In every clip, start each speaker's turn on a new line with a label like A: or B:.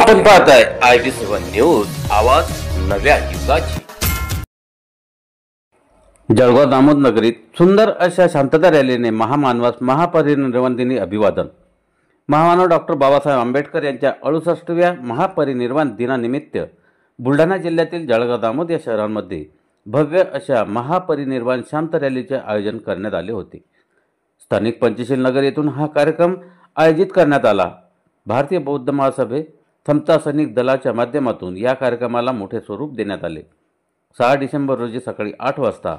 A: आपण पाहताय IB7 news, आवाज नव्या युगाची। जळगाव दामोद नगरीत सुंदर अशा शांतता रॅलीने महामानवास महापरिनिर्वाण दिनी अभिवादन। महामानव डॉक्टर बाबासाहेब आंबेडकर यांच्या 68व्या महापरिनिर्वाण दिनानिमित्त बुलढाणा जिल्ह्यातील जळगाव दामोद या शहरांमध्ये भव्य अशा महापरिनिर्वाण शांत रॅलीचे आयोजन करण्यात आले होते। स्थानिक पंचशील नगर येथून हा कार्यक्रम आयोजित करण्यात आला। भारतीय बौद्ध महासभे समता सैनिक दलाच्या माध्यमातून या कार्यक्रमाला मोठे स्वरूप देण्यात आले। 6 डिसेंबर रोजी सकाळी 8 वाजता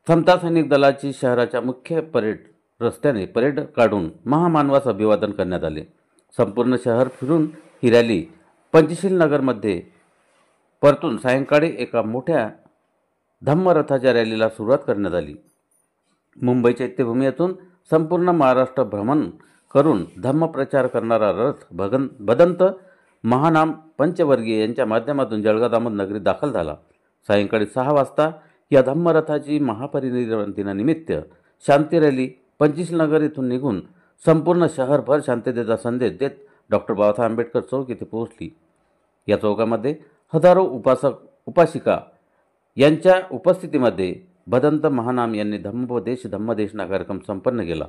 A: समता सैनिक दलाची शहराच्या मुख्य रस्त्याने परेड काढून महामानवास अभिवादन करण्यात आले। संपूर्ण शहर फिरून ही रॅली पंचशील नगरमध्ये परतून सायंकाळी एका मोठ्या धम्मरथाच्या रॅलीला सुरुवात करण्यात आली। मुंबई चैत्यभूमी येथून संपूर्ण महाराष्ट्र भ्रमण करून धम्मप्रचार करणारा रथ भदंत महानाम पंचवर्गीय यांच्या माध्यमातून जळगाव दामोद नगरीत दाखल झाला। सायंकाळी 6 वाजता या धम्मरथाची महापरिनिर्वाण दिनानिमित्त शांती रॅली पंचशील नगर येथून निघून संपूर्ण शहरभर शांततेचा संदेश देत डॉक्टर बाबासाहेब आंबेडकर चौक येथे पोहोचली। या चौकामध्ये हजारो उपासक उपासिका यांच्या उपस्थितीमध्ये भदंत महानाम यांनी धम्मदेशना कार्यक्रम संपन्न केला।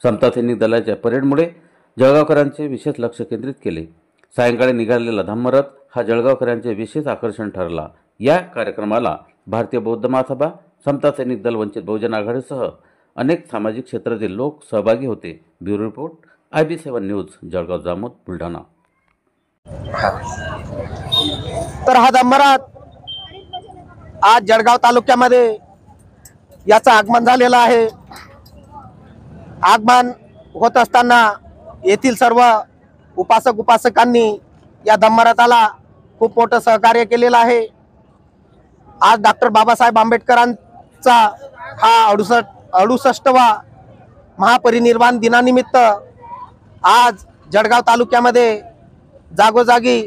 A: समता सैनिक दलाच्या परेडमुळे जळगावकरांचे विशेष लक्ष केंद्रित केले। सायंकाळी निघालेला धम्मरथ हा जळगावकरांचे विशेष आकर्षण ठरला। या कार्यक्रमाला भारतीय बौद्ध महासभा, समता सैनिक दल, वंचित बहुजन आघाडीसह अनेक सामाजिक क्षेत्रातील लोक सहभागी होते। Bureau report, IB7 news, Jalgaon दामोद, बुलढाणा।
B: तर हा धम्मरथ आज जळगाव तालुक्यामध्ये याचं आगमन झालेलं आहे। आगमन होत असताना येथील सर्व उपासक उपासकांनी या धम्मरथाला खूप मोठं सहकार्य केलेलं आहे। आज डॉक्टर बाबासाहेब आंबेडकरांचा हा 68वा महापरिनिर्वाण दिनानिमित्त आज जळगाव तालुक्यामध्ये जागोजागी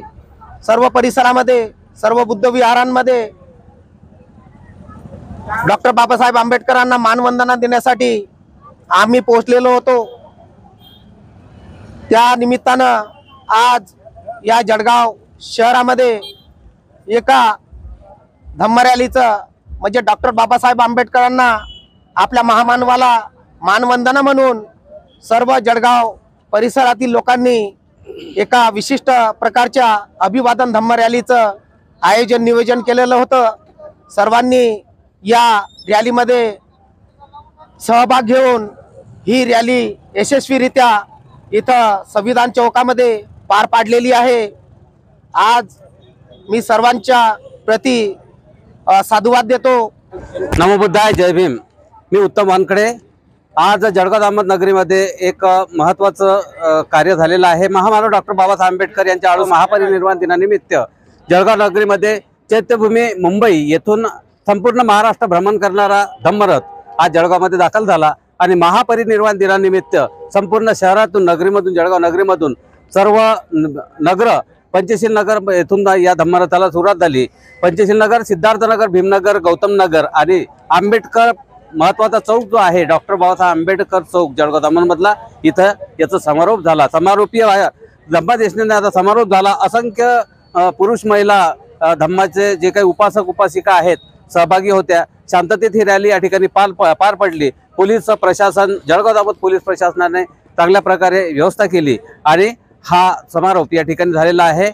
B: सर्व परिसरामध्ये, सर्व बुद्ध विहारांमध्ये डॉक्टर बाबासाहेब आंबेडकरांना मानवंदना देण्यासाठी आम्ही पोहोचलेलो होतो। त्या निमित्तानं आज या जळगाव शहरामध्ये एका धम्म रॅलीचं म्हणजे डॉक्टर बाबासाहेब आंबेडकरांना आपल्या महामानवाला मानवंदना म्हणून सर्व जळगाव परिसरातील लोकांनी एका विशिष्ट प्रकारच्या अभिवादन धम्म रॅलीचं नियोजन केलेलं होतं। सर्वांनी या रॅलीमध्ये सहभाग घेऊन ही रॅली यशस्वीरित्या इथं संविधान चौकामध्ये पार पाडलेली आहे। आज मी सर्वांच्या प्रति साधुवाद देतो।
C: नमो बुद्धाय, जय भीम। मी उत्तम वानकडे। आज जळगाव दामोद नगरीमध्ये एक महत्त्वाचं कार्य झालेलं आहे। महामानव डॉक्टर बाबासाहेब आंबेडकर यांच्या महापरिनिर्वाण दिनानिमित्त जळगाव नगरीमध्ये चैत्यभूमी मुंबई येथून संपूर्ण महाराष्ट्र भ्रमण करणारा धम्मरथ आज जळगावमध्ये दाखल झाला आणि महापरिनिर्वाण दिनानिमित्त संपूर्ण शहरातून, नगरीमधून, जळगाव नगरीमधून सर्व नगर, पंचशील नगर येथून या धम्मरथाला सुरुवात झाली। पंचशील नगर, सिद्धार्थनगर, भीमनगर, गौतम नगर आणि आंबेडकर महत्त्वाचा चौक जो आहे डॉक्टर बाबासाहेब आंबेडकर चौक जळगाव दामोदमधला, इथं याचा समारोप झाला। समारोपीय धम्मदेशनेचा आता समारोप झाला। असंख्य पुरुष, महिला, धम्माचे जे काही उपासक उपासिका आहेत सहभागी होत्या। शांततेत ही रॅली या ठिकाणी पार पडली। पोलीस प्रशासन, जळगाव दामोद पोलीस प्रशासनाने चांगल्या प्रकारे व्यवस्था केली आणि हा समारोप या ठिकाणी झालेला आहे।